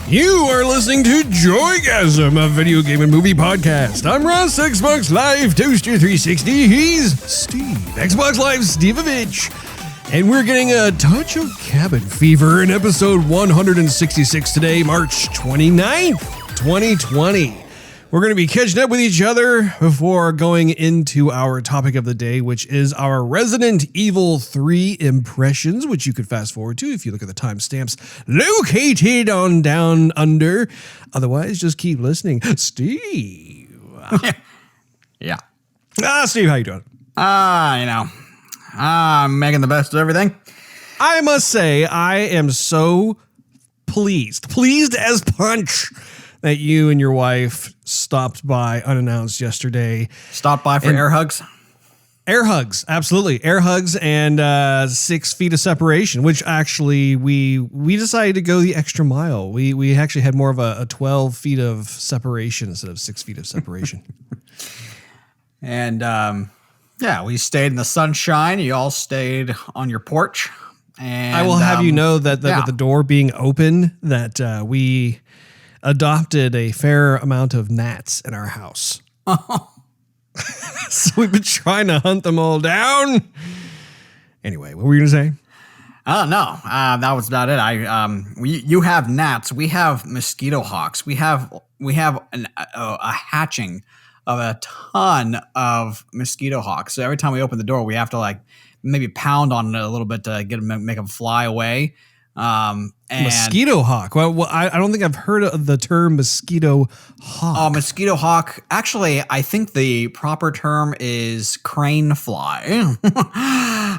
You are listening to Joygasm, a video game and movie podcast. I'm Russ, Xbox Live Toaster 360. He's Steve, Xbox Live Stevavitch. And we're getting a touch of cabin fever in episode 166 today, March 29th, 2020. We're going to be catching up with each other before going into our topic of the day, which is our Resident Evil 3 impressions, which you could fast forward to if you look at the timestamps located on Down Under. Otherwise, just keep listening. Steve. Yeah. Steve, how you doing? I'm making the best of everything. I must say, I am so pleased as punch that you and your wife stopped by unannounced yesterday. Stopped by for air hugs? Air hugs, absolutely. Air hugs and 6 feet of separation, which actually we decided to go the extra mile. We actually had more of a 12 feet of separation instead of 6 feet of separation. And we stayed in the sunshine. You all stayed on your porch. And I will have you know that with the door being open, that we adopted a fair amount of gnats in our house. So we've been trying to hunt them all down. Anyway, what were you going to say? Oh, no. That was about it. You have gnats. We have mosquito hawks. We have a hatching of a ton of mosquito hawks. So every time we open the door, we have to maybe pound on it a little bit to make them fly away. Mosquito hawk. Well, I don't think I've heard of the term mosquito hawk. Mosquito hawk. Actually, I think the proper term is crane fly,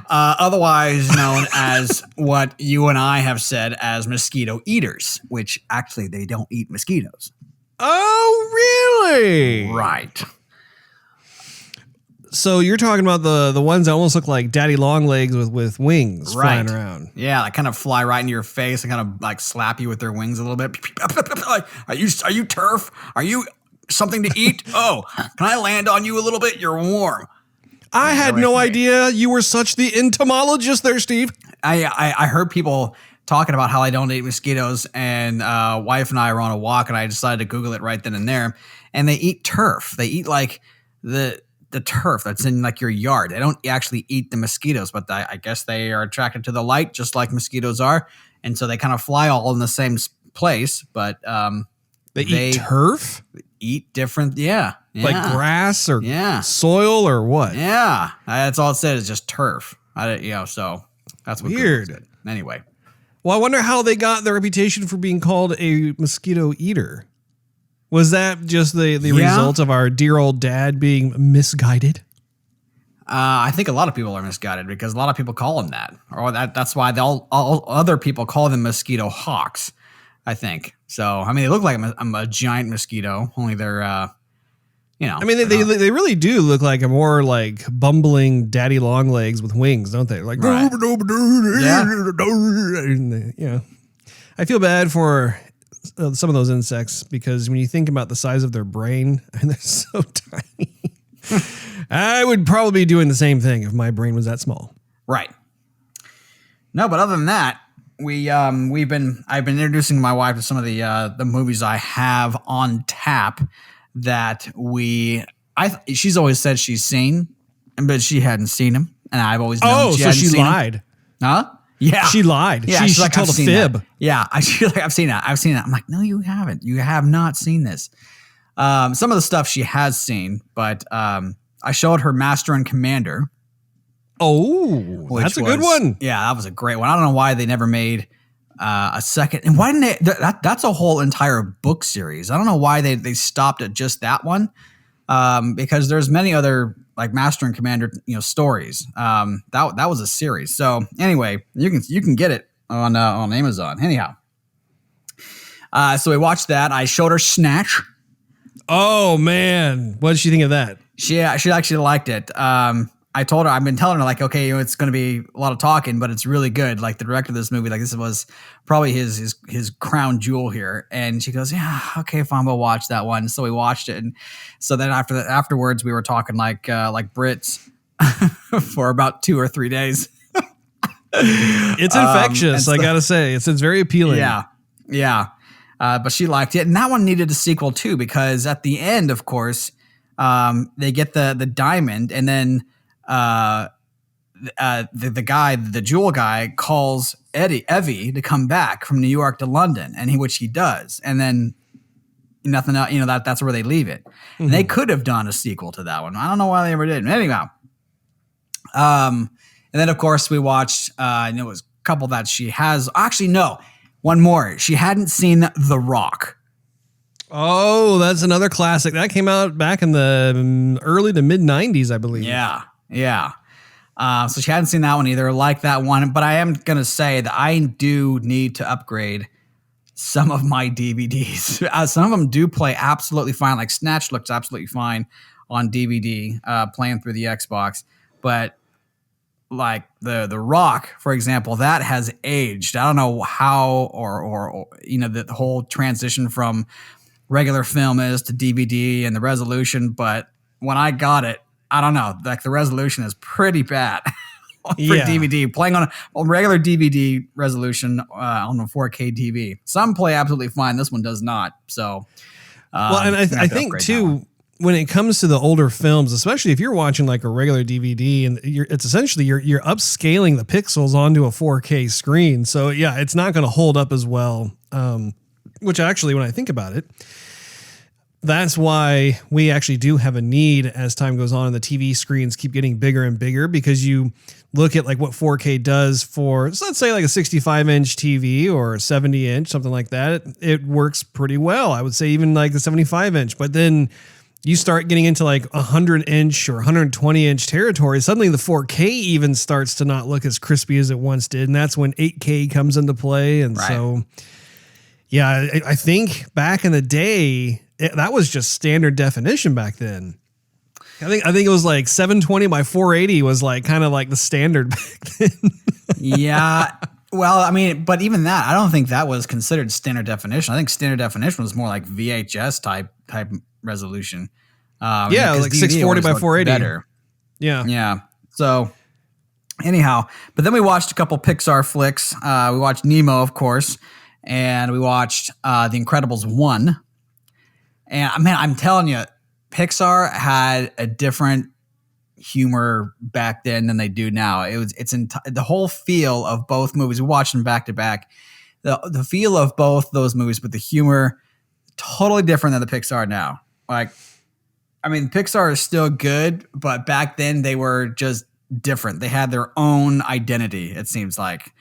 otherwise known as what you and I have said as mosquito eaters, which actually they don't eat mosquitoes. Oh, really? Right. So you're talking about the ones that almost look like daddy long legs with wings flying around. Yeah, they kind of fly right into your face and kind of slap you with their wings a little bit. Are you turf? Are you something to eat? Oh, can I land on you a little bit? You're warm. I had no idea you were such the entomologist there, Steve. I heard people talking about how I don't eat mosquitoes, and wife and I were on a walk, and I decided to Google it right then and there. And they eat turf. They eat the turf that's in your yard. They don't actually eat the mosquitoes, but I guess they are attracted to the light just like mosquitoes are. And so they kind of fly all in the same place, but they eat turf? Eat different, yeah. Like grass or soil or what? Yeah. That's all it said is just turf. So that's what weird. Anyway. Well, I wonder how they got their reputation for being called a mosquito eater. Was that just the result of our dear old dad being misguided? I think a lot of people are misguided because a lot of people call them that. Or that's why all other people call them mosquito hawks, I think. So, I mean, they look like a giant mosquito, only they're, I mean, they really do look like a more bumbling daddy long legs with wings, don't they? Right. Yeah. I feel bad for some of those insects because when you think about the size of their brain, and they're so tiny, I would probably be doing the same thing if my brain was that small. Right. No, but other than that, I've been introducing my wife to some of the movies I have on tap that she's always said she's seen, but she hadn't seen them, and I've always known she hadn't seen them. Lied. Huh? Yeah. She lied. Yeah, she told a fib. That. Yeah. She's like, I've seen that. I'm like, no, you haven't. You have not seen this. Some of the stuff she has seen, but I showed her Master and Commander. Oh, that's a good one. Yeah, that was a great one. I don't know why they never made a second. And why didn't they? That's a whole entire book series. I don't know why they stopped at just that one. Because there's many other Master and Commander stories. That was a series. So anyway, you can get it on Amazon. Anyhow, so we watched that. I showed her Snatch. Oh man, what did she think of that? She actually liked it. I told her, I've been telling her okay, it's going to be a lot of talking, but it's really good. The director of this movie, this was probably his crown jewel here. And she goes, yeah, okay, fine, we'll watch that one. So we watched it. And so then afterwards we were talking like Brits for about 2 or 3 days. It's infectious. I gotta say, it's very appealing. Yeah. but she liked it. And that one needed a sequel too, because at the end, of course, they get the diamond, and then the guy, the jewel guy, calls Evie to come back from New York to London, which he does. And then nothing else, that's where they leave it. Mm-hmm. And they could have done a sequel to that one. I don't know why they ever did. Anyhow. And then of course we watched, it was a couple that she has, actually, no, one more. She hadn't seen The Rock. Oh, that's another classic. That came out back in the early to mid 90s, I believe. Yeah. So she hadn't seen that one either, like that one. But I am going to say that I do need to upgrade some of my DVDs. Some of them do play absolutely fine. Like Snatch looks absolutely fine on DVD, playing through the Xbox. But like the Rock, for example, that has aged. I don't know how or the whole transition from regular film is to DVD and the resolution. But when I got it, I don't know, like the resolution is pretty bad for DVD. Playing on a regular DVD resolution on a 4K TV. Some play absolutely fine. This one does not. So, and I think too, when it comes to the older films, especially if you're watching like a regular DVD, and it's essentially you're upscaling the pixels onto a 4K screen. So yeah, it's not going to hold up as well. Which actually, when I think about it, that's why we actually do have a need as time goes on and the TV screens keep getting bigger and bigger, because you look at like what 4K does for, so let's say like a 65-inch TV or a 70-inch, something like that. It works pretty well. I would say even like the 75-inch, but then you start getting into like 100-inch or 120-inch territory. Suddenly the 4K even starts to not look as crispy as it once did. And that's when 8K comes into play. And so, yeah, I think back in the day, that was just standard definition back then. I think it was like 720 by 480 was like kind of like the standard back then. Yeah. Well, I mean, but even that, I don't think that was considered standard definition. I think standard definition was more like VHS type resolution. Like 640 by 480. Better. Yeah. Yeah. So anyhow, but then we watched a couple Pixar flicks. We watched Nemo, of course, and we watched The Incredibles 1. And man, I'm telling you, Pixar had a different humor back then than they do now. The whole feel of both movies. We watched them back to back. The feel of both those movies, but the humor totally different than the Pixar now. Like, I mean, Pixar is still good, but back then they were just different. They had their own identity, it seems like.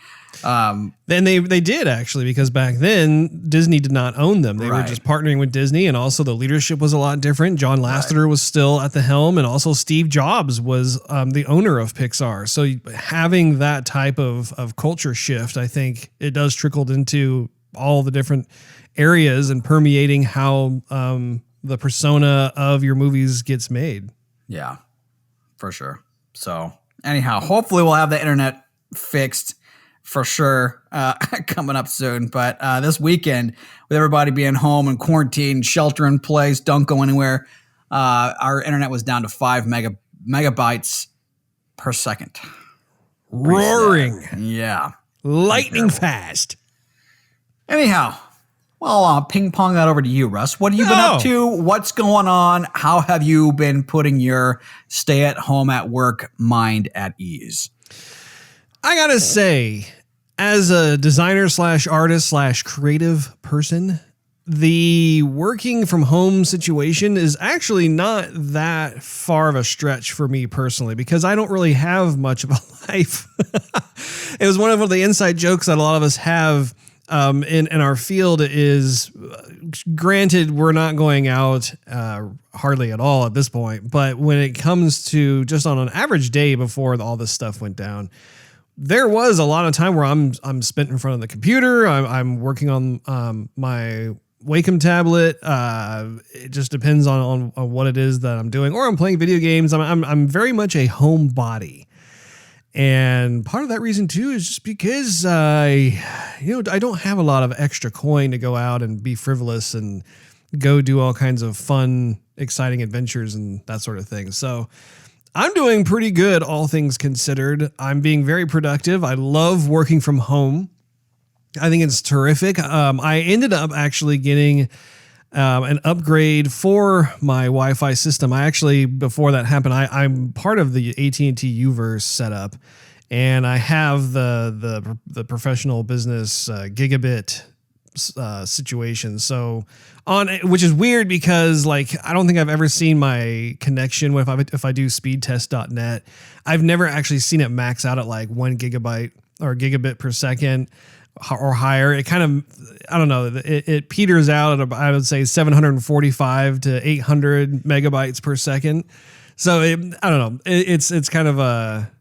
Then they did actually, because back then Disney did not own them. They were just partnering with Disney, and also the leadership was a lot different. John Lasseter was still at the helm, and also Steve Jobs was the owner of Pixar. So having that type of culture shift, I think it does trickled into all the different areas and permeating how the persona of your movies gets made. Yeah, for sure. So anyhow, hopefully we'll have the internet fixed for sure coming up soon. But this weekend, with everybody being home and quarantined, shelter in place, don't go anywhere, our internet was down to 5 megabytes per second. Roaring. Yeah. Lightning fast. Anyhow, well, ping pong that over to you, Russ. What have you been up to? What's going on? How have you been putting your stay at home at work mind at ease? I gotta say, as a designer / artist / creative person, the working from home situation is actually not that far of a stretch for me personally, because I don't really have much of a life. It was one of the inside jokes that a lot of us have in our field is, granted, we're not going out hardly at all at this point, but when it comes to just on an average day before all this stuff went down, there was a lot of time where I'm spent in front of the computer. I'm working on my Wacom tablet. It just depends on what it is that I'm doing, or I'm playing video games. I'm very much a homebody, and part of that reason too is just because I don't have a lot of extra coin to go out and be frivolous and go do all kinds of fun, exciting adventures and that sort of thing. So I'm doing pretty good, all things considered. I'm being very productive. I love working from home. I think it's terrific. I ended up actually getting an upgrade for my Wi-Fi system. I actually, before that happened, I'm part of the AT&T Uverse setup, and I have the professional business gigabit situation. So which is weird because like I don't think I've ever seen my connection if I do speedtest.net. I've never actually seen it max out at like 1 gigabyte or gigabit per second or higher. It kind of, I don't know, it peters out at I would say 745 to 800 megabytes per second. So I don't know. It's kind of a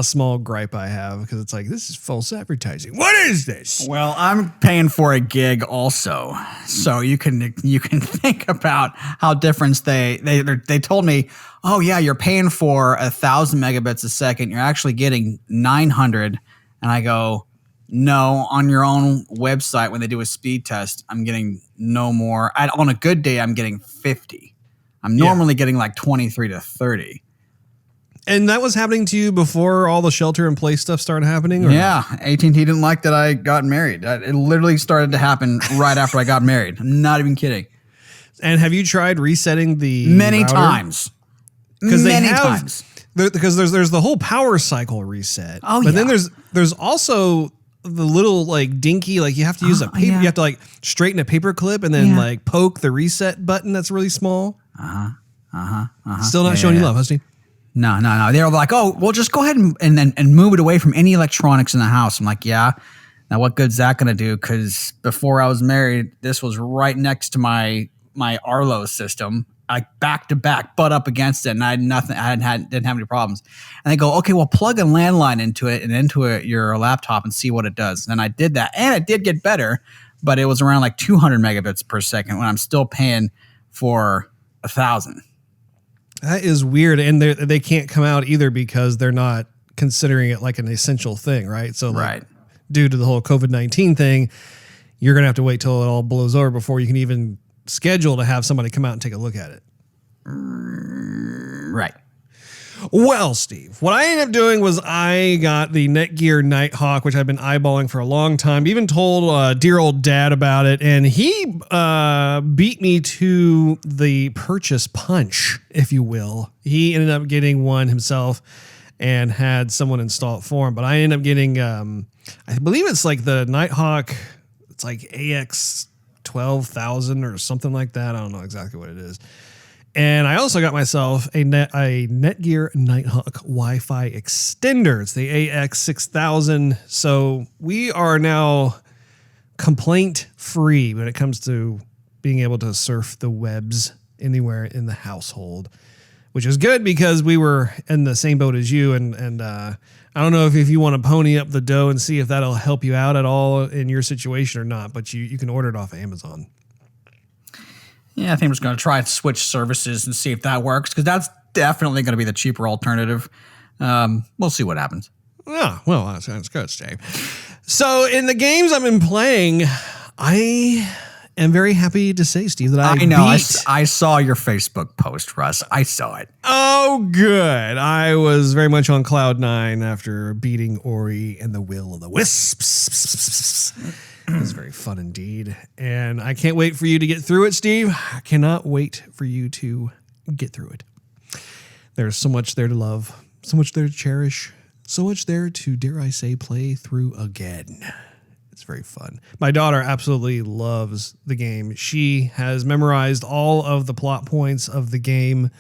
small gripe I have because it's like, this is false advertising. What is this? Well, I'm paying for a gig also, so you can think about how different they told me. Oh yeah, you're paying for 1,000 megabits a second. You're actually getting 900, and I go, no. On your own website, when they do a speed test, I'm getting no more. On a good day, I'm getting 50. I'm normally getting like 23 to 30. And that was happening to you before all the shelter-in-place stuff started happening? Or yeah, AT&T didn't like that I got married. It literally started to happen right after I got married. I'm not even kidding. And have you tried resetting the Many router? Times. Because Many times. Because there's the whole power cycle reset. Oh, but yeah. then there's also the little like dinky, like you have to use a paper. Yeah. You have to like straighten a paper clip and then like poke the reset button that's really small. Still not showing you love, huh, Steve? No. They were like, oh, well, just go ahead and move it away from any electronics in the house. I'm like, yeah. Now, what good's that going to do? Because before I was married, this was right next to my Arlo system, like back to back, butt up against it, and I had nothing. Didn't have any problems. And they go, okay, well, plug a landline into it and into your laptop and see what it does. And I did that, and it did get better, but it was around like 200 megabits per second when I'm still paying for 1,000. That is weird, and they can't come out either because they're not considering it like an essential thing, right? So, like, due to the whole COVID-19 thing, you're going to have to wait till it all blows over before you can even schedule to have somebody come out and take a look at it. Right. Well, Steve, what I ended up doing was I got the Netgear Nighthawk, which I've been eyeballing for a long time. Even told dear old dad about it, and he beat me to the purchase punch, if you will. He ended up getting one himself and had someone install it for him. But I ended up getting, I believe it's like the Nighthawk, it's like AX 12,000 or something like that. I don't know exactly what it is. And I also got myself a Netgear Nighthawk Wi-Fi extender. It's the AX6000. So we are now complaint-free when it comes to being able to surf the webs anywhere in the household, which is good because we were in the same boat as you. And I don't know if you want to pony up the dough and see if that'll help you out at all in your situation or not, but you can order it off of Amazon. Yeah, I think I'm just going to try and switch services and see if that works, because that's definitely going to be the cheaper alternative. We'll see what happens. Yeah, well, that sounds good, Steve. So in the games I've been playing, I am very happy to say, Steve, that I know. I saw your Facebook post, Russ. I saw it. Oh, good. I was very much on cloud 9 after beating Ori and the Will of the Wisps. It was very fun indeed. And I can't wait for you to get through it, Steve. I cannot wait for you to get through it. There's so much there to love, so much there to cherish, so much there to, dare I say, play through again. It's very fun. My daughter absolutely loves the game. She has memorized all of the plot points of the game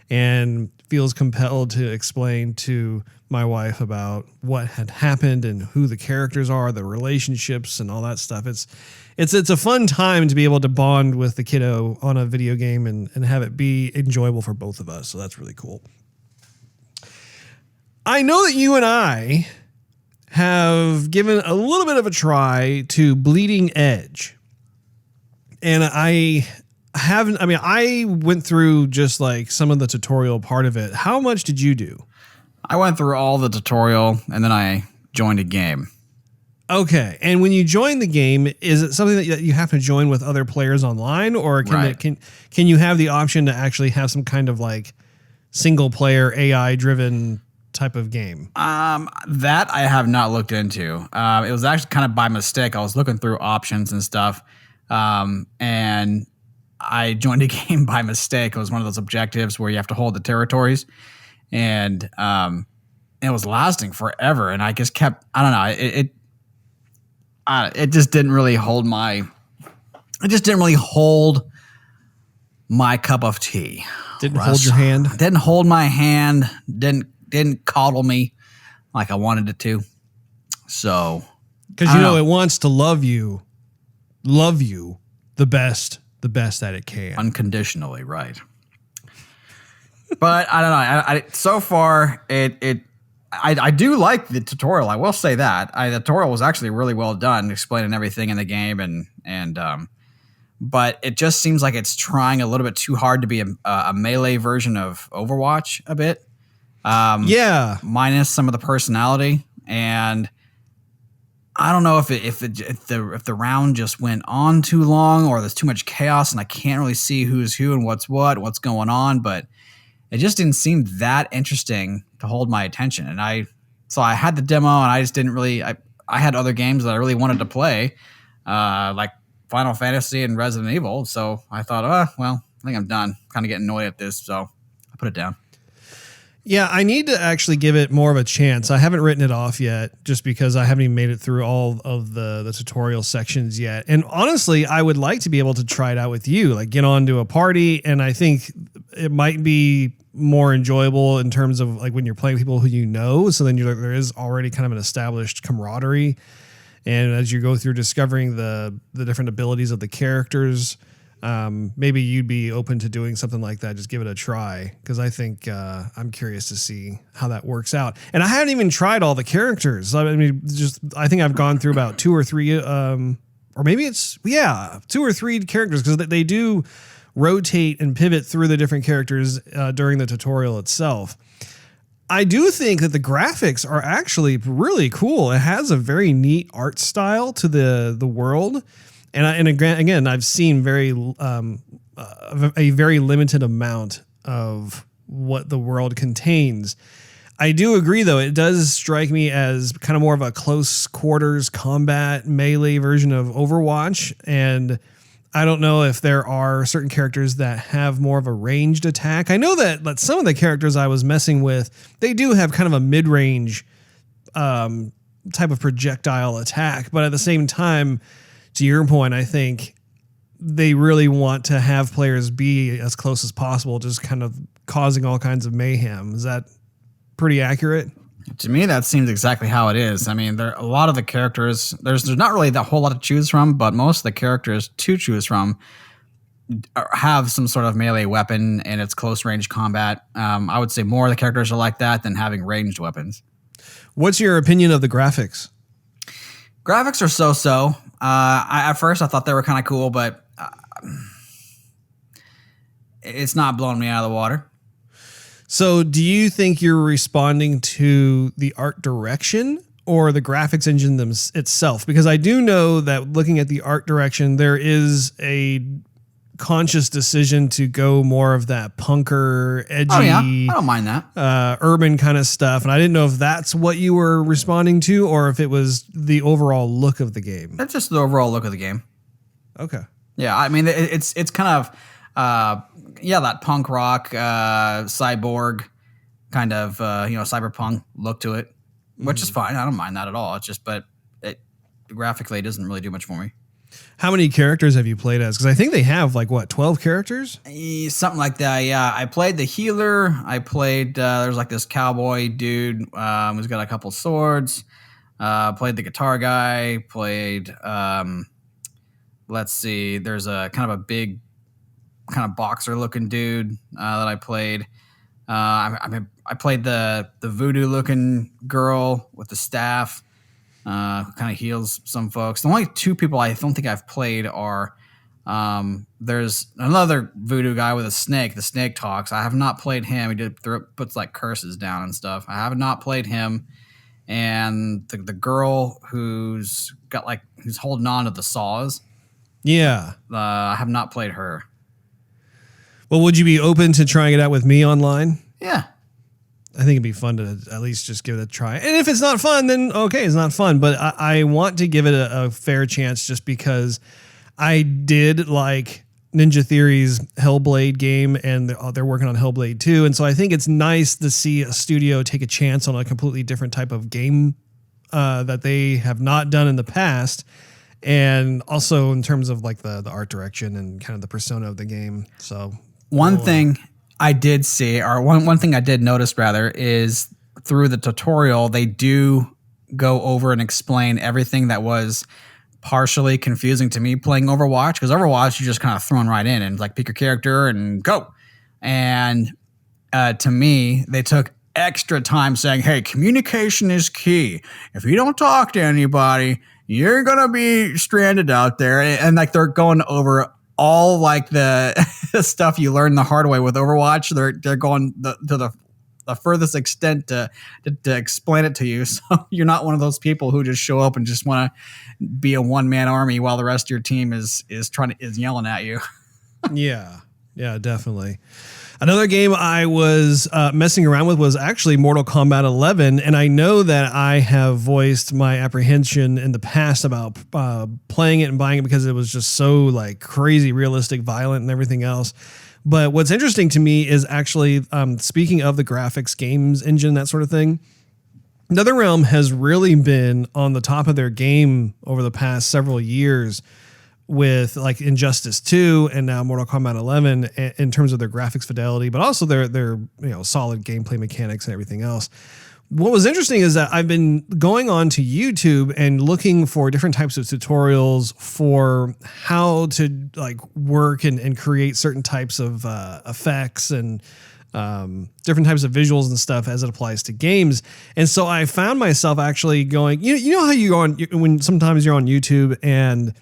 and feels compelled to explain to my wife about what had happened and who the characters are, the relationships and all that stuff. It's a fun time to be able to bond with the kiddo on a video game and have it be enjoyable for both of us. So that's really cool. I know that you and I have given a little bit of a try to Bleeding Edge. And I went through just like some of the tutorial part of it. How much did you do? I went through all the tutorial and then I joined a game. Okay. And when you join the game, is it something that you have to join with other players online, or can you have the option to actually have some kind of like single player AI driven type of game? That I have not looked into. It was actually kind of by mistake. I was looking through options and stuff, and I joined a game by mistake. It was one of those objectives where you have to hold the territories, and it was lasting forever. And I just kept, I don't know, it just didn't really hold my, it just didn't really hold my cup of tea. Didn't hold your hand? Didn't hold my hand. Didn't coddle me like I wanted it to. So, because you know it wants to love you the best that it can, unconditionally, right? But I don't know. So far, I do like the tutorial. I will say that the tutorial was actually really well done, explaining everything in the game, and but it just seems like it's trying a little bit too hard to be a melee version of Overwatch a bit. Minus some of the personality, and I don't know if the round just went on too long, or there's too much chaos and I can't really see who's who and what's going on. But it just didn't seem that interesting to hold my attention. And I had the demo, and I just didn't really. I had other games that I really wanted to play, like Final Fantasy and Resident Evil. So I thought, well, I think I'm done. Kind of getting annoyed at this, so I put it down. Yeah, I need to actually give it more of a chance. I haven't written it off yet, just because I haven't even made it through all of the tutorial sections yet. And honestly, I would like to be able to try it out with you, like get onto a party. And I think it might be more enjoyable in terms of like when you're playing people who you know. So then there is already kind of an established camaraderie. And as you go through discovering the different abilities of the characters, maybe you'd be open to doing something like that. Just give it a try, because I think I'm curious to see how that works out. And I haven't even tried all the characters. I mean, I think I've gone through about 2 or 3, or maybe it's 2 or 3 characters, because they do rotate and pivot through the different characters during the tutorial itself. I do think that the graphics are actually really cool. It has a very neat art style to the world. And again, I've seen a very limited amount of what the world contains. I do agree, though. It does strike me as kind of more of a close quarters combat melee version of Overwatch. And I don't know if there are certain characters that have more of a ranged attack. I know that some of the characters I was messing with, they do have kind of a mid-range type of projectile attack. But at the same time, to your point, I think they really want to have players be as close as possible, just kind of causing all kinds of mayhem. Is that pretty accurate? To me, that seems exactly how it is. I mean, a lot of the characters, there's not really that whole lot to choose from, but most of the characters to choose from have some sort of melee weapon, and it's close range combat. I would say more of the characters are like that than having ranged weapons. What's your opinion of the graphics? Graphics are so-so. At first, I thought they were kind of cool, but it's not blowing me out of the water. So do you think you're responding to the art direction or the graphics engine itself? Because I do know that looking at the art direction, there is a conscious decision to go more of that punker, edgy, I don't mind that, urban kind of stuff. And I didn't know if that's what you were responding to, or if it was the overall look of the game. That's just the overall look of the game. Okay. Yeah, I mean, it's kind of that punk rock, cyborg kind of cyberpunk look to it, which is fine. I don't mind that at all. It's just, but graphically, it doesn't really do much for me. How many characters have you played as? Because I think they have 12 characters? Something like that, yeah. I played the healer. I played, there's this cowboy dude who's got a couple swords. Played the guitar guy. Played, let's see, there's a kind of a big kind of boxer looking dude that I played. I played the voodoo looking girl with the staff. Kind of heals some folks. The only 2 people I don't think I've played are there's another voodoo guy with a snake. The snake talks. I have not played him. He puts curses down and stuff. I have not played him. And the girl who's holding on to the saws. Yeah. I have not played her. Well, would you be open to trying it out with me online? Yeah. I think it'd be fun to at least just give it a try. And if it's not fun, then okay, it's not fun. But I want to give it a fair chance just because I did like Ninja Theory's Hellblade game, and they're working on Hellblade 2. And so I think it's nice to see a studio take a chance on a completely different type of game that they have not done in the past. And also in terms of like the art direction and kind of the persona of the game. So one thing I did see, or one thing I did notice rather, is through the tutorial, they do go over and explain everything that was partially confusing to me playing Overwatch, because Overwatch, you're just kind of thrown right in and like pick your character and go. And to me, they took extra time saying, hey, communication is key. If you don't talk to anybody, you're going to be stranded out there. And like they're going over all like the stuff you learn the hard way with Overwatch. They're going to the furthest extent to explain it to you. So you're not one of those people who just show up and just want to be a one-man army while the rest of your team is yelling at you. Yeah, definitely. Another game I was messing around with was actually Mortal Kombat 11, and I know that I have voiced my apprehension in the past about playing it and buying it because it was just so like crazy realistic, violent, and everything else. But what's interesting to me is actually, speaking of the graphics, games engine, that sort of thing, NetherRealm has really been on the top of their game over the past several years with like Injustice 2 and now Mortal Kombat 11 in terms of their graphics fidelity, but also their solid gameplay mechanics and everything else. What was interesting is that I've been going on to YouTube and looking for different types of tutorials for how to like work and create certain types of effects and different types of visuals and stuff as it applies to games. And so I found myself actually going, you know how you go on when sometimes you're on YouTube and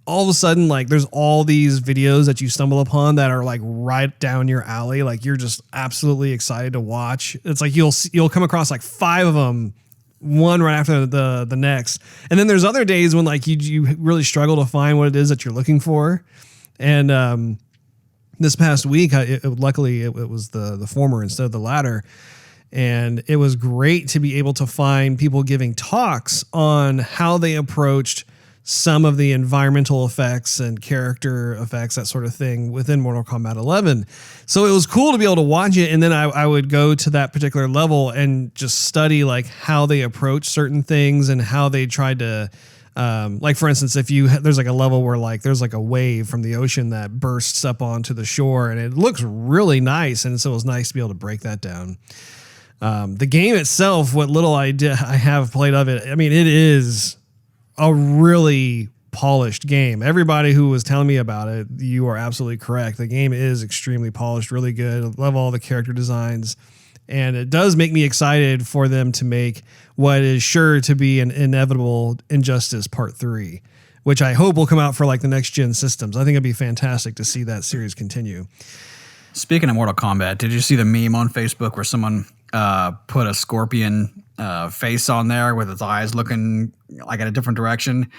all of a sudden, like there's all these videos that you stumble upon that are like right down your alley. Like you're just absolutely excited to watch. It's like you'll come across like 5 of them, one right after the next. And then there's other days when like you really struggle to find what it is that you're looking for. And this past week, luckily it was the former instead of the latter. And it was great to be able to find people giving talks on how they approached some of the environmental effects and character effects, that sort of thing within Mortal Kombat 11. So it was cool to be able to watch it. And then I would go to that particular level and just study like how they approach certain things and how they tried to, like for instance, if there's like a level where like there's like a wave from the ocean that bursts up onto the shore and it looks really nice. And so it was nice to be able to break that down. The game itself, what little I have played of it, I mean, it is a really polished game. Everybody who was telling me about it, you are absolutely correct. The game is extremely polished, really good. I love all the character designs. And it does make me excited for them to make what is sure to be an inevitable Injustice Part 3, which I hope will come out for like the next gen systems. I think it'd be fantastic to see that series continue. Speaking of Mortal Kombat, did you see the meme on Facebook where someone put a scorpion face on there with its eyes looking like in a different direction?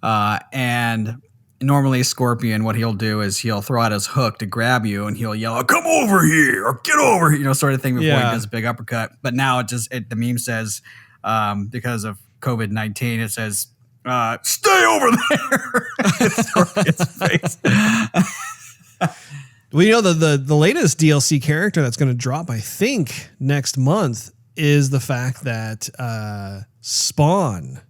And normally Scorpion, what he'll do is he'll throw out his hook to grab you and he'll yell, "Come over here," or "Get over here," sort of thing before he does a big uppercut. But now the meme says, because of COVID-19, it says, "Stay over there." It's Scorpion's face. Well, you know, the latest DLC character that's going to drop, I think, next month is the fact that Spawn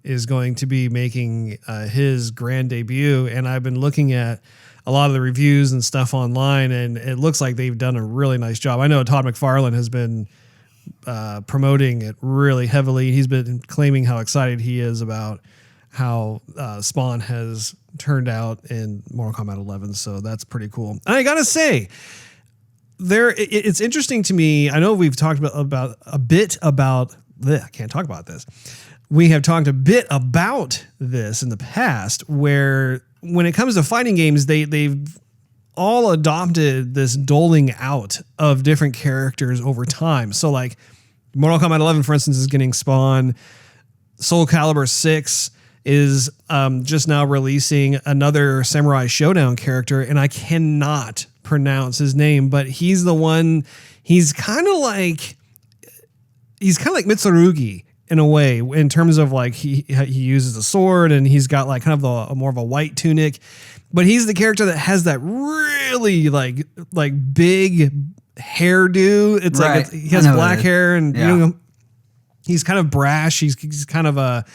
is going to be making his grand debut. And I've been looking at a lot of the reviews and stuff online, and it looks like they've done a really nice job. I know Todd McFarlane has been promoting it really heavily. He's been claiming how excited he is about how Spawn has turned out in Mortal Kombat 11. So that's pretty cool. And I gotta say, it's interesting to me. I know we've talked about a bit about I can't talk about this. We have talked a bit about this in the past, where when it comes to fighting games, they've all adopted this doling out of different characters over time. So like Mortal Kombat 11, for instance, is getting Spawn. Soul Calibur 6 is just now releasing another Samurai Showdown character, and I cannot pronounce his name, but he's the one. he's kind of like Mitsurugi in a way, in terms of like he uses a sword and he's got like kind of a more of a white tunic, but he's the character that has that really like big hairdo. It's right. like he has black hair and you know, he's kind of brash. He's kind of a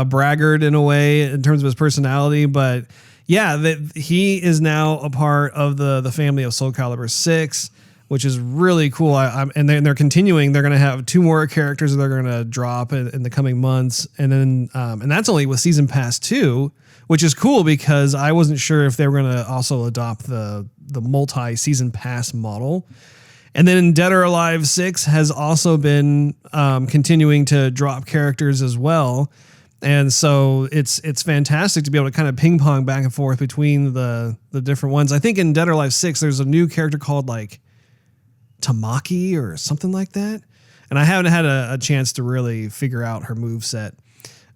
braggart in a way in terms of his personality, but yeah, he is now a part of the family of Soul Calibur 6, which is really cool. And they're continuing. They're going to have 2 more characters that they're going to drop in the coming months, and then and that's only with Season Pass 2, which is cool because I wasn't sure if they were going to also adopt the multi-season pass model. And then Dead or Alive 6 has also been continuing to drop characters as well. And so it's fantastic to be able to kind of ping pong back and forth between the different ones. I think in Dead or Alive 6, there's a new character called like Tamaki or something like that. And I haven't had a chance to really figure out her moveset.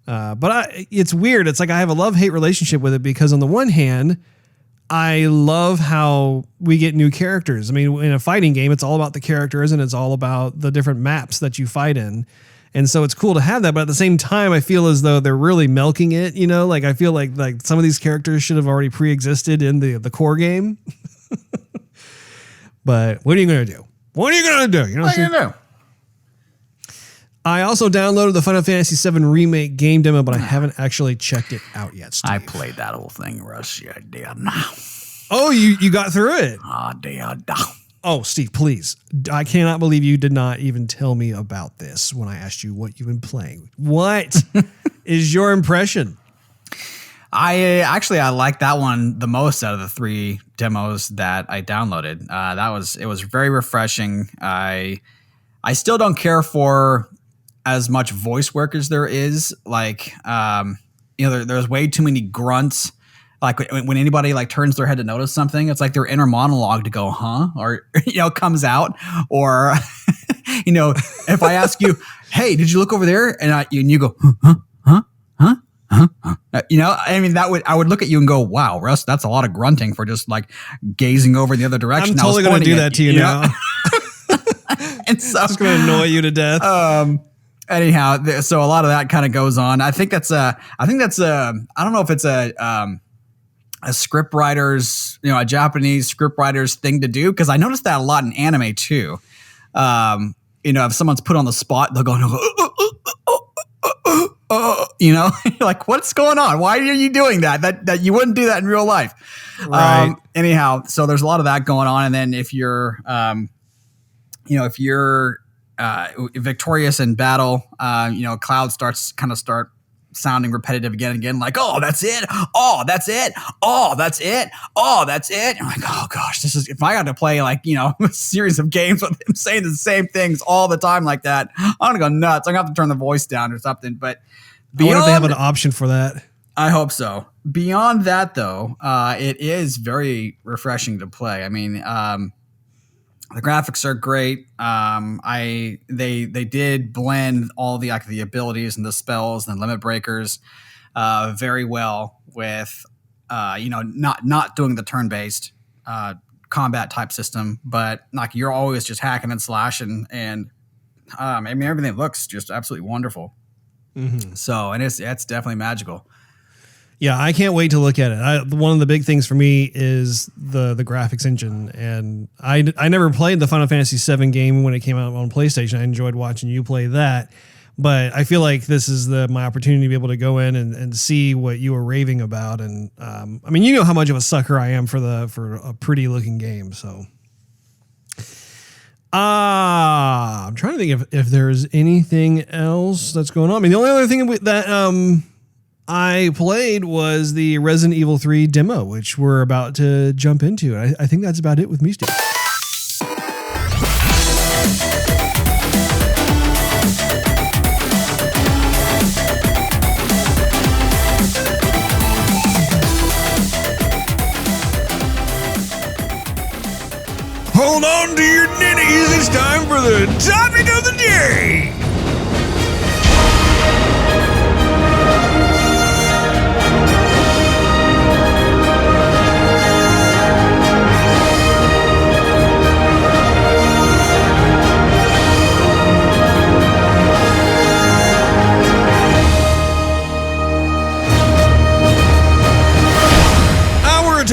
But it's weird. It's like I have a love-hate relationship with it because on the one hand, I love how we get new characters. I mean, in a fighting game, it's all about the characters and it's all about the different maps that you fight in. And so it's cool to have that. But at the same time, I feel as though they're really milking it. You know, like I feel like some of these characters should have already pre-existed in the core game. But what are you going to do? What are you going to do? You know what I'm saying? I also downloaded the Final Fantasy VII Remake game demo, but I haven't actually checked it out yet, Steve. I played that whole thing, Russ. Yeah, I did. Oh, you got through it? I did. Oh, Steve, please. I cannot believe you did not even tell me about this when I asked you what you've been playing. What is your impression? I like that one the most out of the 3 demos that I downloaded. It was very refreshing. I still don't care for as much voice work as there is. Like, there's way too many grunts. Like when anybody like turns their head to notice something, it's like their inner monologue to go, huh? Or, comes out. Or, if I ask you, hey, did you look over there? And you go, huh? I mean, I would look at you and go, wow, Russ, that's a lot of grunting for just like gazing over in the other direction. I'm totally going to do that to you now. And so it's going to annoy you to death. Anyhow, so a lot of that kind of goes on. I think that's I don't know if it's a script writer's, a Japanese script writer's thing to do. Cause I noticed that a lot in anime too. If someone's put on the spot, they'll go, you're like, what's going on? Why are you doing that? That you wouldn't do that in real life. Right. Anyhow, so there's a lot of that going on. And then if you're, victorious in battle, Cloud start sounding repetitive again and again, like, oh, that's it. Oh, that's it. Oh, that's it. Oh, that's it. And I'm like, oh gosh, if I got to play like, a series of games with him saying the same things all the time like that, I'm going to go nuts. I'm going to have to turn the voice down or something. But I wonder if they have an option for that. I hope so. Beyond that though, it is very refreshing to play. I mean, the graphics are great. They did blend all the abilities and the spells and limit breakers very well with not doing the turn-based combat type system, but like you're always just hacking and slashing, and I mean everything looks just absolutely wonderful. Mm-hmm. So and it's definitely magical. Yeah, I can't wait to look at it. One of the big things for me is the graphics engine, and I never played the Final Fantasy VII game when it came out on PlayStation. I enjoyed watching you play that, but I feel like this is my opportunity to be able to go in and see what you were raving about. And I mean, you know how much of a sucker I am for a pretty looking game. So, I'm trying to think if there's anything else that's going on. I mean, the only other thing that I played was the Resident Evil 3 demo, which we're about to jump into. I think that's about it with me, Steve. Hold on to your ninnies. It's time for the topic of the day.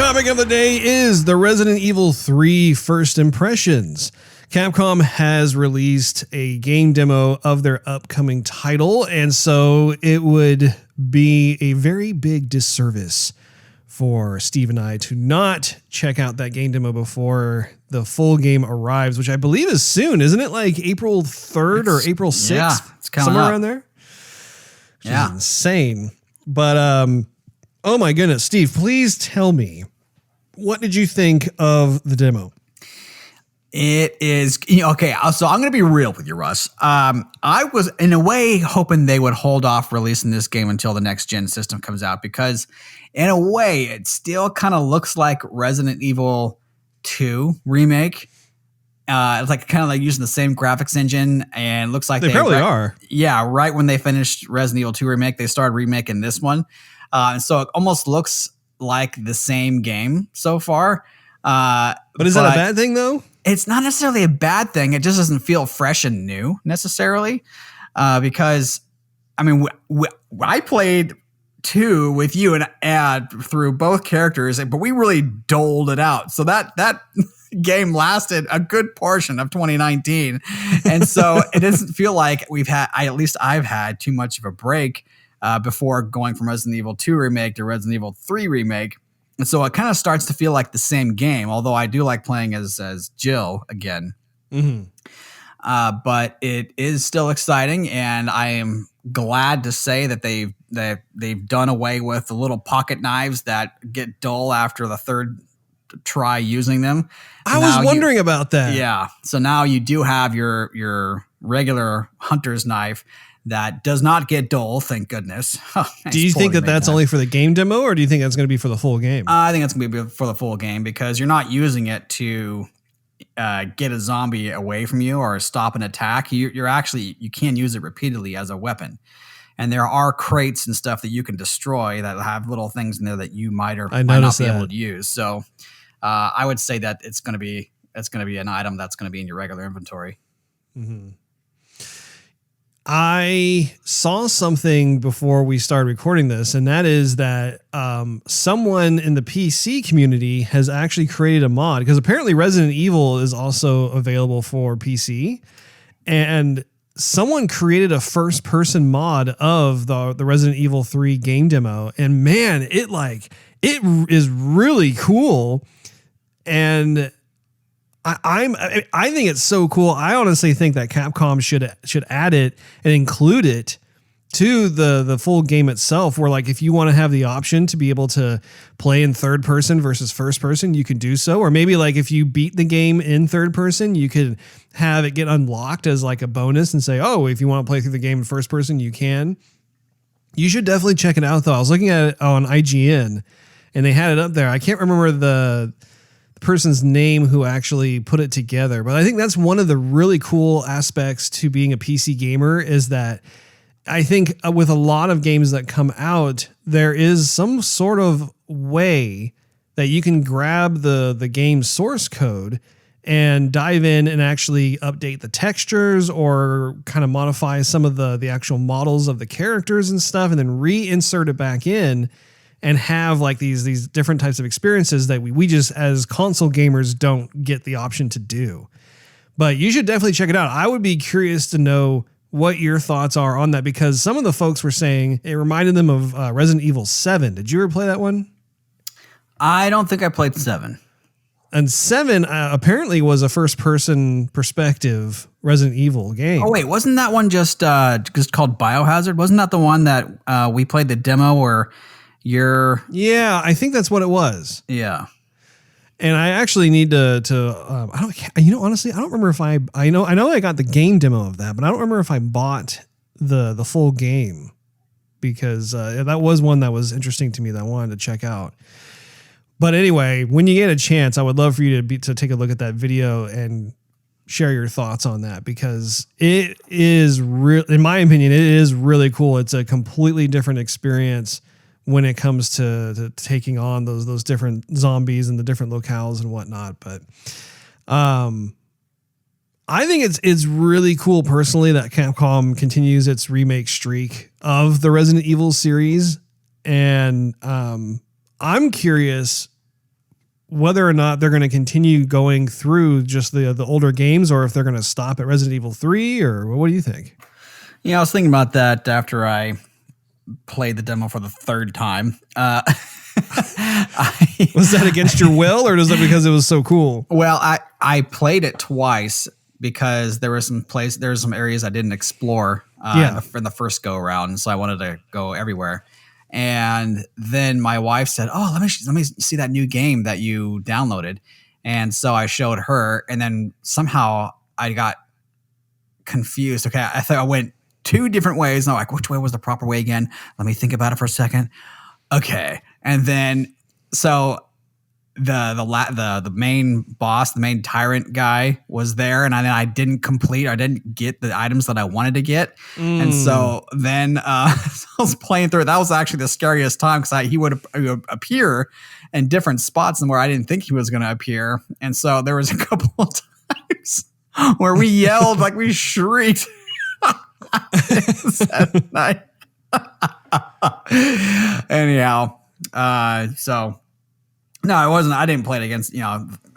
topic of the day is the Resident Evil 3 first impressions. Capcom has released a game demo of their upcoming title, and so it would be a very big disservice for Steve and I to not check out that game demo before the full game arrives, which I believe is soon. Isn't it like April 3rd or April 6th? Yeah, it's coming somewhere up. around there. Which Yeah. is insane. But, oh my goodness, Steve, please tell me, what did you think of the demo? It is okay. So I'm going to be real with you, Russ. I was in a way hoping they would hold off releasing this game until the next gen system comes out, because in a way it still kind of looks like Resident Evil 2 remake. It's like kind of like using the same graphics engine, and it looks like They probably are. Yeah, right when they finished Resident Evil 2 remake, they started remaking this one. And so it almost looks like the same game so far. But is that a bad thing though? It's not necessarily a bad thing. It just doesn't feel fresh and new necessarily, because I mean, I played 2 with you and through both characters, but we really doled it out. So that game lasted a good portion of 2019, and so it doesn't feel like I've had too much of a break before going from Resident Evil 2 remake to Resident Evil 3 remake. And so it kind of starts to feel like the same game, although I do like playing as Jill again. Mm-hmm. But it is still exciting, and I am glad to say that they've done away with the little pocket knives that get dull after the third try using them. I was wondering about that. Yeah. So now you do have your regular hunter's knife that does not get dull, thank goodness. Do you think that that's only for the game demo, or do you think that's going to be for the full game? I think it's going to be for the full game, because you're not using it to get a zombie away from you or stop an attack. You can use it repeatedly as a weapon. And there are crates and stuff that you can destroy that have little things in there that you might or might not be able to use. So I would say that it's going to be an item that's going to be in your regular inventory. Mm-hmm. I saw something before we started recording this, and that is that someone in the PC community has actually created a mod, because apparently Resident Evil is also available for PC, and someone created a first-person mod of the Resident Evil 3 game demo, and man, it is really cool, and I think it's so cool. I honestly think that Capcom should add it and include it to the full game itself, where like if you want to have the option to be able to play in third person versus first person, you can do so. Or maybe like if you beat the game in third person, you could have it get unlocked as like a bonus and say, oh, if you want to play through the game in first person, you can. You should definitely check it out though. I was looking at it on IGN and they had it up there. I can't remember the person's name who actually put it together, but I think that's one of the really cool aspects to being a PC gamer, is that I think with a lot of games that come out, there is some sort of way that you can grab the game source code and dive in and actually update the textures or kind of modify some of the actual models of the characters and stuff, and then reinsert it back in and have like these different types of experiences that we just as console gamers don't get the option to do. But you should definitely check it out. I would be curious to know what your thoughts are on that, because some of the folks were saying it reminded them of Resident Evil 7. Did you ever play that one? I don't think I played 7. And 7 apparently was a first-person perspective Resident Evil game. Oh wait, wasn't that one just called Biohazard? Wasn't that the one that we played the demo where you're? Yeah, I think that's what it was. Yeah. And I actually need to honestly, I don't remember if I know I got the game demo of that, but I don't remember if I bought the full game, because that was one that was interesting to me that I wanted to check out. But anyway, when you get a chance, I would love for you to take a look at that video and share your thoughts on that, because it is real. In my opinion, it is really cool. It's a completely different experience when it comes to taking on those different zombies and the different locales and whatnot. But I think it's really cool personally that Capcom continues its remake streak of the Resident Evil series. And I'm curious whether or not they're going to continue going through just the older games, or if they're going to stop at Resident Evil 3, or what do you think? Yeah, I was thinking about that after I played the demo for the third time. Was that against your will, or was that because it was so cool? Well, I played it twice because there were some areas I didn't explore in the first go around, so I wanted to go everywhere. And then my wife said, "Oh, let me see that new game that you downloaded." And so I showed her, and then somehow I got confused. Okay, I thought I went two different ways. And I'm like, which way was the proper way again? Let me think about it for a second. Okay, and then so the main boss, the main tyrant guy was there, and I didn't get the items that I wanted to get. And so then I was playing through it. That was actually the scariest time, because he would appear in different spots and where I didn't think he was going to appear. And so there was a couple of times where we yelled, like we shrieked at night. Anyhow, so no, it wasn't. I didn't play it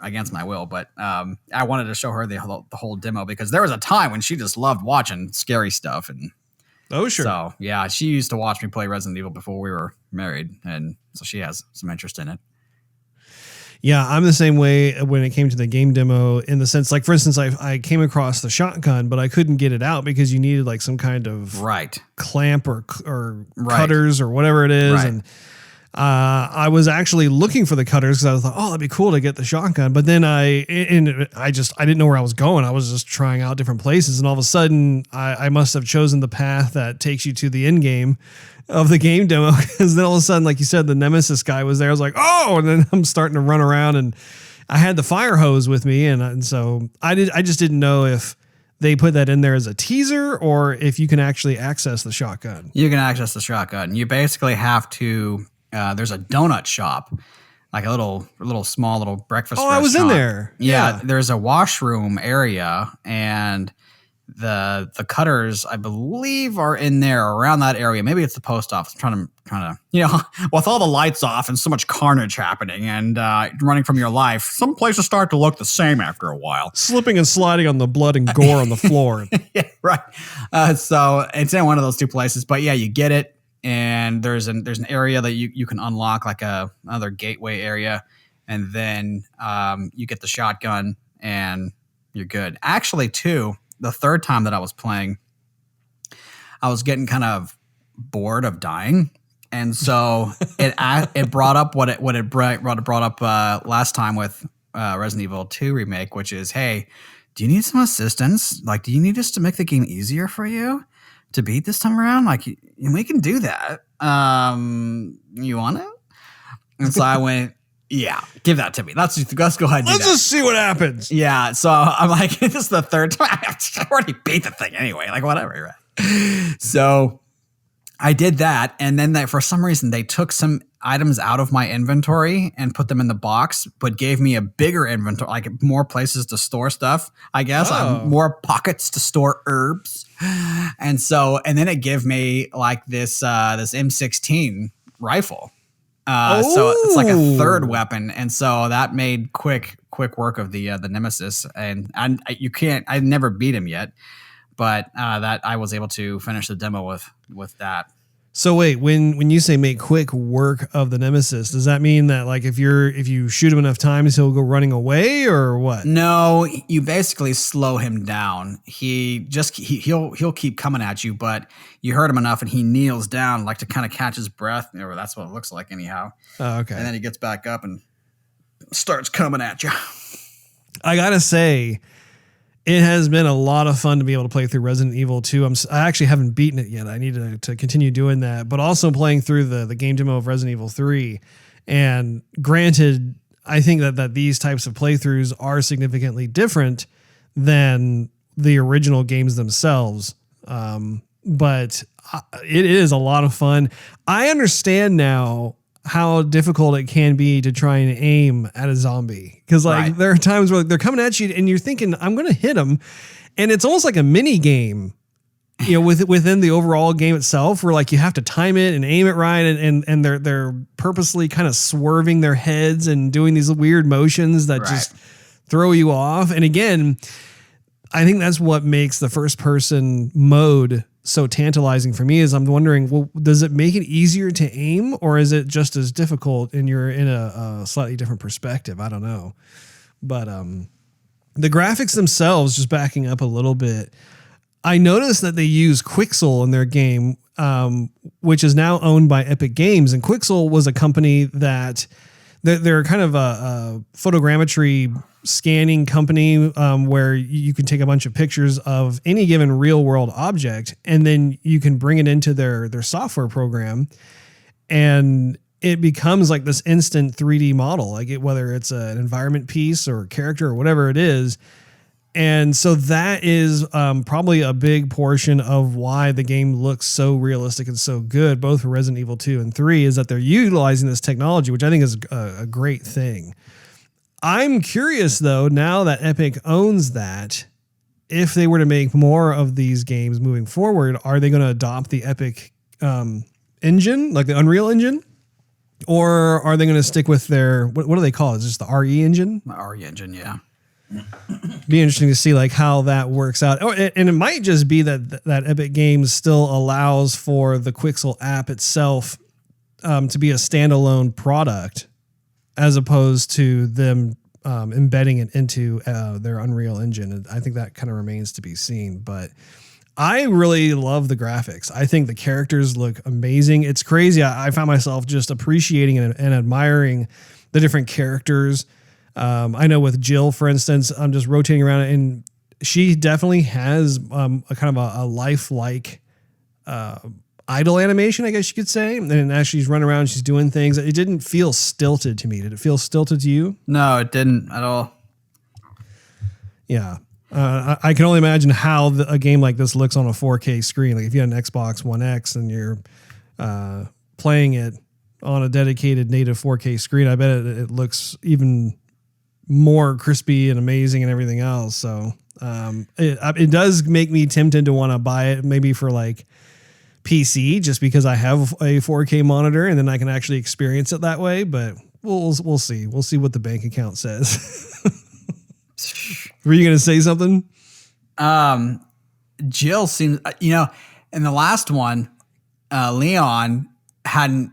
against my will, but I wanted to show her the whole demo, because there was a time when she just loved watching scary stuff. And oh, sure. So yeah, she used to watch me play Resident Evil before we were married, and so she has some interest in it. Yeah, I'm the same way when it came to the game demo, in the sense, like, for instance, I came across the shotgun, but I couldn't get it out because you needed like some kind of clamp or cutters or whatever it is. Right. And I was actually looking for the cutters because I thought, oh, that'd be cool to get the shotgun. But then I didn't know where I was going. I was just trying out different places. And all of a sudden I must have chosen the path that takes you to the end game of the game demo, because then all of a sudden, like you said, the Nemesis guy was there. I was like, oh, and then I'm starting to run around, and I had the fire hose with me. And so I just didn't know if they put that in there as a teaser, or if you can actually access the shotgun. You can access the shotgun. You basically have to, there's a donut shop, like a little small little breakfast restaurant. I was in there. Yeah. There's a washroom area, and the cutters, I believe, are in there, around that area. Maybe it's the post office. I'm trying to, with all the lights off and so much carnage happening and running from your life, some places start to look the same after a while. Slipping and sliding on the blood and gore on the floor. Yeah, right. So it's in one of those two places. But yeah, you get it, and there's an area that you can unlock, like another gateway area, and then you get the shotgun, and you're good. Actually, too, the third time that I was playing, I was getting kind of bored of dying, and so it brought up what it brought up last time with Resident Evil 2 Remake, which is, hey, do you need some assistance? Like, do you need us to make the game easier for you to beat this time around? Like, we can do that. You want it? And so I went, yeah, give that to me. Let's go ahead and do that. Let's just see what happens. Yeah, so I'm like, this is the third time. I already beat the thing anyway. Like, whatever. Right? So I did that, and then for some reason, they took some items out of my inventory and put them in the box, but gave me a bigger inventory, like more places to store stuff, I guess. More pockets to store herbs. And then it gave me like this M16 rifle. So it's like a third weapon, and so that made quick work of the Nemesis. And I never beat him yet, but that I was able to finish the demo with that. So wait, when you say make quick work of the Nemesis, does that mean that, like, if you shoot him enough times, he'll go running away, or what? No, you basically slow him down. He'll keep coming at you, but you hurt him enough and he kneels down, like, to kind of catch his breath. Or that's what it looks like anyhow. Oh, okay. And then he gets back up and starts coming at you. I gotta say, it has been a lot of fun to be able to play through Resident Evil 2. I actually haven't beaten it yet. I need to continue doing that, but also playing through the game demo of Resident Evil 3. And granted, I think that these types of playthroughs are significantly different than the original games themselves. But it is a lot of fun. I understand now how difficult it can be to try and aim at a zombie. Because there are times where they're coming at you and you're thinking, I'm going to hit them. And it's almost like a mini game you know, within the overall game itself, where like you have to time it and aim it right, and they're purposely kind of swerving their heads and doing these weird motions that just throw you off. And again, I think that's what makes the first person mode so tantalizing for me, is I'm wondering, well, does it make it easier to aim, or is it just as difficult and you're in a slightly different perspective? I don't know. But the graphics themselves, just backing up a little bit, I noticed that they use Quixel in their game, which is now owned by Epic Games. And Quixel was a company that they're kind of a photogrammetry scanning company where you can take a bunch of pictures of any given real world object, and then you can bring it into their software program, and it becomes like this instant 3D model, like whether it's an environment piece or character or whatever it is. And so that is probably a big portion of why the game looks so realistic and so good, both for Resident Evil 2 and 3, is that they're utilizing this technology, which I think is a great thing. I'm curious, though, now that Epic owns that, if they were to make more of these games moving forward, are they going to adopt the Epic engine, like the Unreal Engine? Or are they going to stick with their, what do they call it? Is it just the RE engine? The RE engine, yeah. Be interesting to see like how that works out. Oh, and it might just be that Epic Games still allows for the Quixel app itself to be a standalone product, as opposed to them embedding it into their Unreal Engine. And I think that kind of remains to be seen. But I really love the graphics. I think the characters look amazing. It's crazy. I found myself just appreciating and admiring the different characters. I know with Jill, for instance, I'm just rotating around, and she definitely has a kind of a lifelike idle animation, I guess you could say. And as she's running around, she's doing things. It didn't feel stilted to me. Did it feel stilted to you? No, it didn't at all. Yeah. I can only imagine how a game like this looks on a 4K screen. Like if you had an Xbox One X and you're playing it on a dedicated native 4K screen, I bet it looks even more crispy and amazing and everything else. So it does make me tempted to want to buy it, maybe for like PC, just because I have a 4K monitor and then I can actually experience it that way. But we'll see. We'll see what the bank account says. Were you going to say something? Jill seems, in the last one, Leon hadn't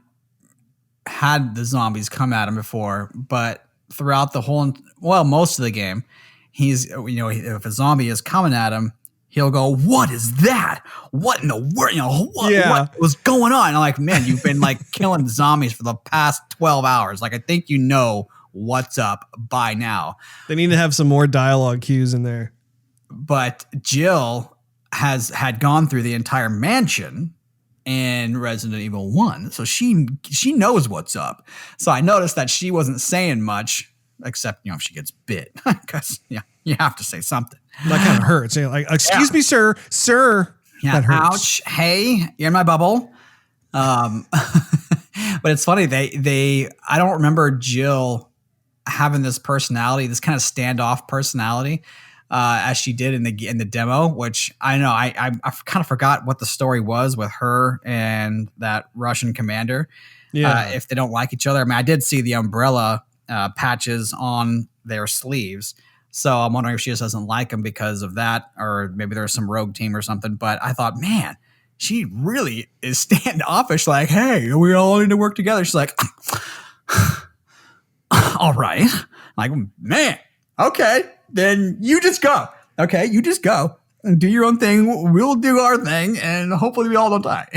had the zombies come at him before, but throughout most of the game, he's, if a zombie is coming at him, he'll go, "What is that? What in the world? What was going on?" And I'm like, man, you've been like killing zombies for the past 12 hours. Like, I think you know what's up by now. They need to have some more dialogue cues in there. But Jill had gone through the entire mansion in Resident Evil 1. So she knows what's up. So I noticed that she wasn't saying much, except, if she gets bit. Because, you have to say something. That kind of hurts. Like, excuse me, sir. Yeah, that hurts. Ouch. Hey, you're in my bubble. But it's funny. I don't remember Jill having this personality, this kind of standoff personality, as she did in the demo, which I know I kind of forgot what the story was with her and that Russian commander. Yeah. If they don't like each other. I mean, I did see the umbrella patches on their sleeves, so I'm wondering if she just doesn't like him because of that, or maybe there's some rogue team or something. But I thought, man, she really is standoffish. Like, hey, we all need to work together. She's like, all right. Like, man, okay, then you just go. Okay, you just go and do your own thing. We'll do our thing, and hopefully we all don't die.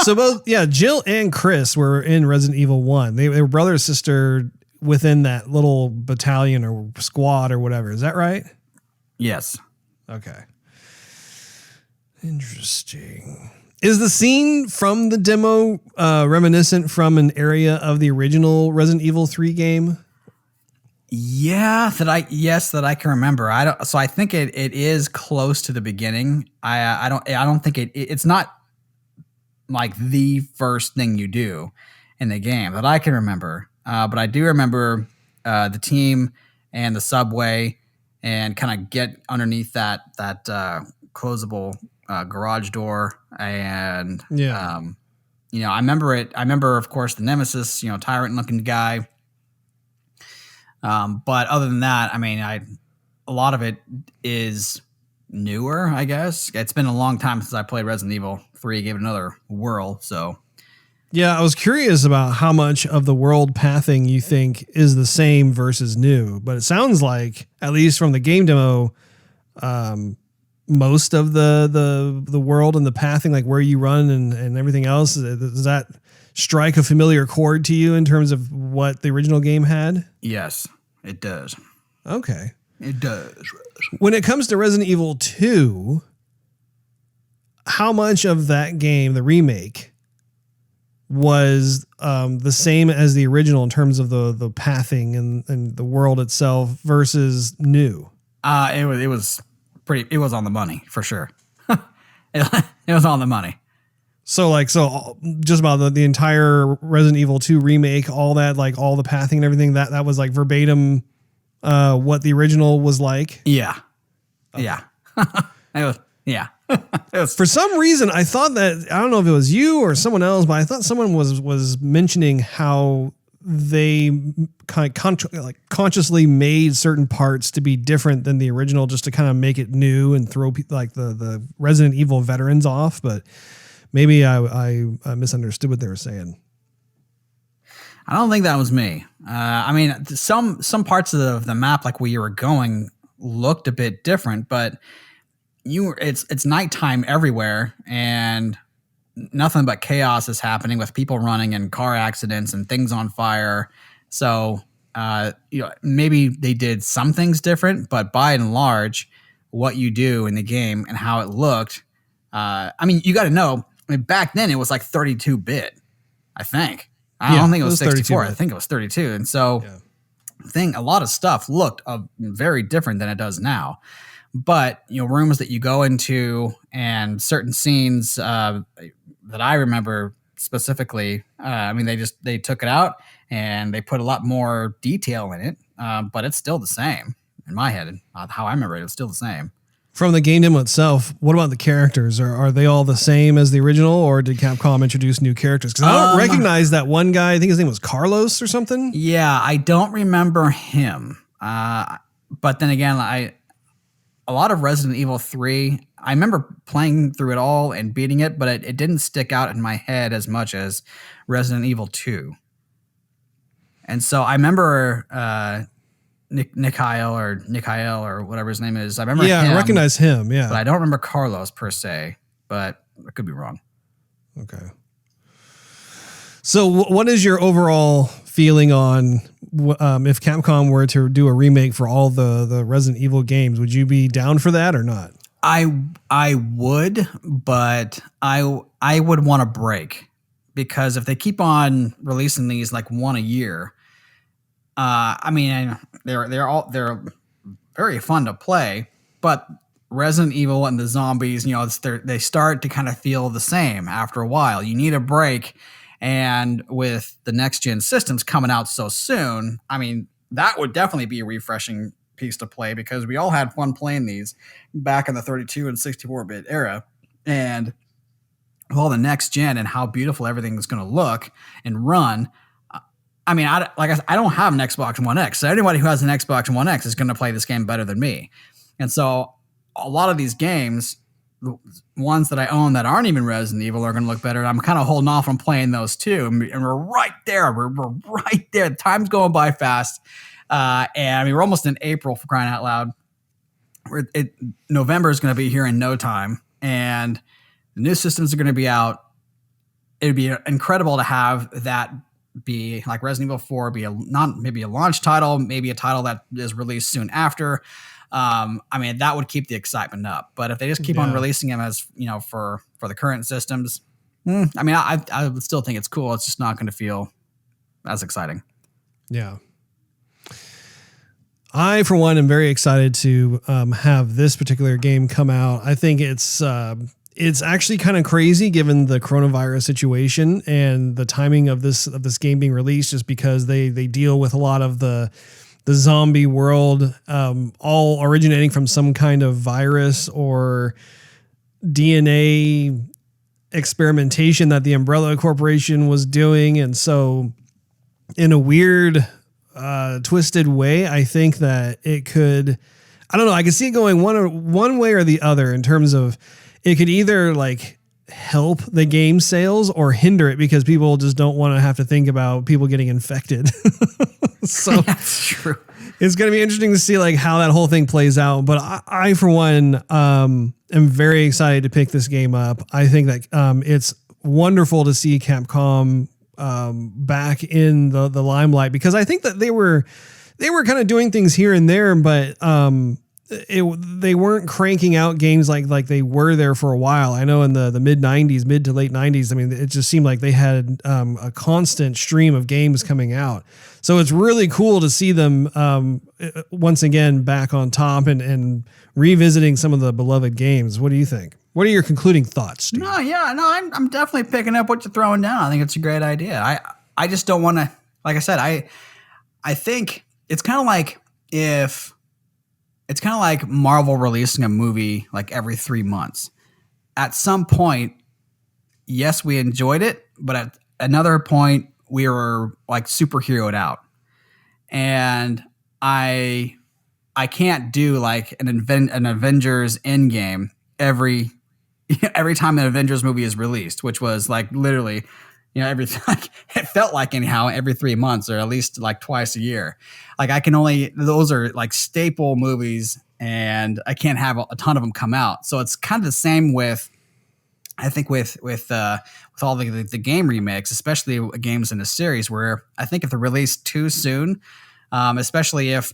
So both, Jill and Chris were in Resident Evil 1. They were brother and sister within that little battalion or squad or whatever. Is that right? Yes. Okay. Interesting. Is the scene from the demo reminiscent from an area of the original Resident Evil 3 game? Yeah, that I can remember. I think it is close to the beginning. I don't think it's not like the first thing you do in the game that I can remember. But I do remember the team and the subway and kind of get underneath that closable garage door, and Yeah. I remember it. I remember, of course, the Nemesis, tyrant looking guy. But other than that, I mean, a lot of it is newer, I guess. It's been a long time since I played Resident Evil 3, gave it another whirl. So Yeah, I was curious about how much of the world pathing you think is the same versus new, but it sounds like, at least from the game demo, most of the world and the pathing, like where you run and everything else, does that strike a familiar chord to you in terms of what the original game had? yes, it does. Okay. It does. When it comes to Resident Evil 2, how much of that game, the remake, was the same as the original in terms of the pathing and the world itself versus new? It was on the money for sure. it was on the money. So just about the entire Resident Evil 2 remake, all that, like all the pathing and everything, that was like verbatim what the original was like? Yeah. Okay. Yeah. It was, for some reason, I thought that, I don't know if it was you or someone else, but I thought someone was mentioning how they consciously made certain parts to be different than the original just to kind of make it new and throw like the Resident Evil veterans off. But maybe I misunderstood what they were saying. I don't think that was me. I mean, some parts of the map, like where you were going, looked a bit different, but it's nighttime everywhere, and nothing but chaos is happening with people running and car accidents and things on fire. So, maybe they did some things different, but by and large, what you do in the game and how it looked, I mean, you got to know, back then it was like 32-bit, I think. I don't think it was 64. I think it was 32. And so a lot of stuff looked very different than it does now. But, rooms that you go into and certain scenes that I remember specifically, I mean, they took it out and they put a lot more detail in it, but it's still the same in my head. How I remember it, it's still the same. From the game demo itself, what about the characters? Are they all the same as the original, or did Capcom introduce new characters? Because I don't recognize that one guy. I think his name was Carlos or something. Yeah, I don't remember him. But then again, a lot of Resident Evil 3, I remember playing through it all and beating it, but it didn't stick out in my head as much as Resident Evil 2. And so I remember Mikhail or whatever his name is. I remember him. I recognize him, yeah. But I don't remember Carlos per se, but I could be wrong. Okay. So what is your overall feeling on if Capcom were to do a remake for all the Resident Evil games? Would you be down for that or not? I would, but I would want a break, because if they keep on releasing these like one a year, I mean, they're very fun to play, but Resident Evil and the zombies, they start to kind of feel the same after a while. You need a break. And with the next gen systems coming out so soon, I mean, that would definitely be a refreshing piece to play, because we all had fun playing these back in the 32 and 64-bit era. And with all the next gen and how beautiful everything is going to look and run, I mean, I don't have an Xbox One X, so anybody who has an Xbox One X is going to play this game better than me. And so a lot of these games, the ones that I own that aren't even Resident Evil, are going to look better. I'm kind of holding off on playing those too. And we're right there. We're right there. The time's going by fast. And I mean, we're almost in April, for crying out loud. November is going to be here in no time. And the new systems are going to be out. It would be incredible to have that be like Resident Evil 4, maybe a launch title, maybe a title that is released soon after. I mean, that would keep the excitement up. But if they just keep on releasing them as, for the current systems, I mean, I would still think it's cool. It's just not going to feel as exciting. Yeah. I, for one, am very excited to have this particular game come out. I think it's actually kind of crazy given the coronavirus situation and the timing of this game being released, just because they deal with a lot of the zombie world, all originating from some kind of virus or DNA experimentation that the Umbrella Corporation was doing. And so in a weird, twisted way, I think that it could, I don't know, I could see it going one way or the other in terms of it could either like help the game sales or hinder it because people just don't want to have to think about people getting infected. So that's true. It's going to be interesting to see like how that whole thing plays out. But I for one, am very excited to pick this game up. I think that it's wonderful to see Capcom back in the limelight, because I think that they were kind of doing things here and there, but they weren't cranking out games like they were there for a while. I know in the mid to late 90s, I mean, it just seemed like they had a constant stream of games coming out. So it's really cool to see them once again back on top and revisiting some of the beloved games. What do you think? What are your concluding thoughts, Steve? I'm definitely picking up what you're throwing down. I think it's a great idea. I just don't want to, like I said, I think it's kind of like Marvel releasing a movie like every 3 months. At some point, yes, we enjoyed it, but at another point, we were like superheroed out. And I can't do like an Avengers Endgame every time an Avengers movie is released, which was like literally, like it felt like anyhow every 3 months or at least like twice a year. Like those are like staple movies, and I can't have a ton of them come out. So it's kind of the same with, I think with all the game remakes, especially games in a series, where I think if they're released too soon, especially if,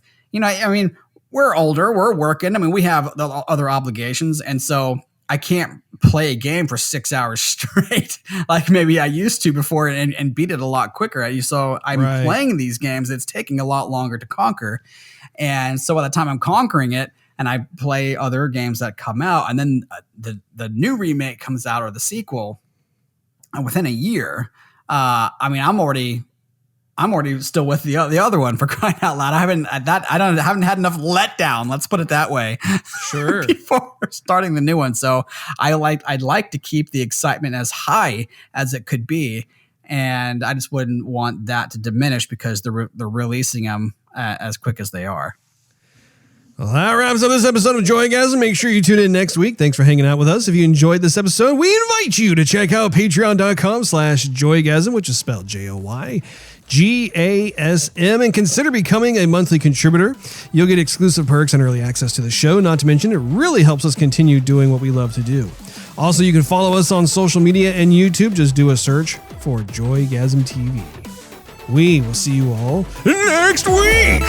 we're older, we're working. I mean, we have the other obligations. And so I can't play a game for 6 hours straight like maybe I used to before and beat it a lot quicker. So I'm playing these games, it's taking a lot longer to conquer. And so by the time I'm conquering it and I play other games that come out, and then the new remake comes out or the sequel within a year, I'm already still with the other one, for crying out loud. I haven't had enough letdown. Let's put it that way. Sure. Before starting the new one. So I'd like to keep the excitement as high as it could be. And I just wouldn't want that to diminish because they're releasing them as quick as they are. Well, that wraps up this episode of Joygasm. Make sure you tune in next week. Thanks for hanging out with us. If you enjoyed this episode, we invite you to check out patreon.com/Joygasm, which is spelled JOYGASM, and consider becoming a monthly contributor. You'll get exclusive perks and early access to the show. Not to mention, it really helps us continue doing what we love to do. Also, you can follow us on social media and YouTube. Just do a search for Joygasm TV. We will see you all next week.